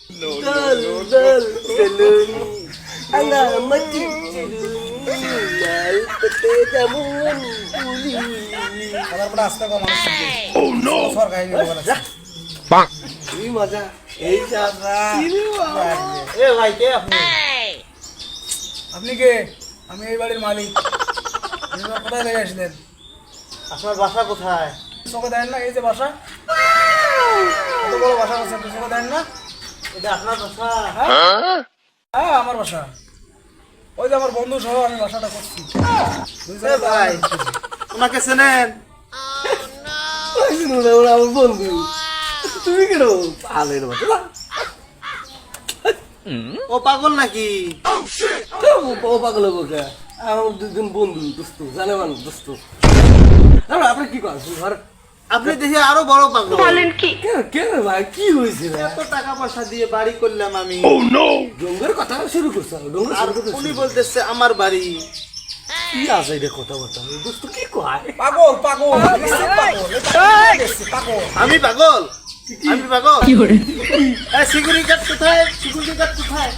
dal dal galung anga mati lal pete jamun puli আবার পড়া আসতে কম মানুষ ও নো সরকার এই বলা কি মজা এই চাচা এ ভাই কে আপনি আপনি কে আমি এই বাড়ির মালিক এবার কোথায় লেগে আসলেন আপনার বাসা কোথায় চোখে দেন না এই যে বাসা কত বড় বাসা আছে আপনি চোখে দেন না এটা আপনার বাসা হ্যাঁ আমার বাসা ওই যে আমার বন্ধু সহ আমি বাসাটা করছি এ ভাই ওনাকে চেনেন আমার বন্ধু তুমি কেন পালের বাচ্চা ও পাগল নাকি ও পাগল হবো কে আমার দুজন বন্ধু দোস্ত জানে মানুষ দোস্ত আপনি কি করেন ঘর আপনি দেখে আরো বড় পাগল বলেন কি কেন ভাই কি হয়েছে এত টাকা পয়সা দিয়ে বাড়ি করলাম আমি ডোঙ্গের কথা শুরু করছে উনি বলতেছে আমার বাড়ি কি আছে এটা কথা বলতে দোস্ত কি কয় পাগল পাগল নিশ্চিত পাগল পাগল আমি পাগল আমি পাগল কি করে সিকিউরিটি গার্ড কোথায় সিকিউরিটি গার্ড কোথায়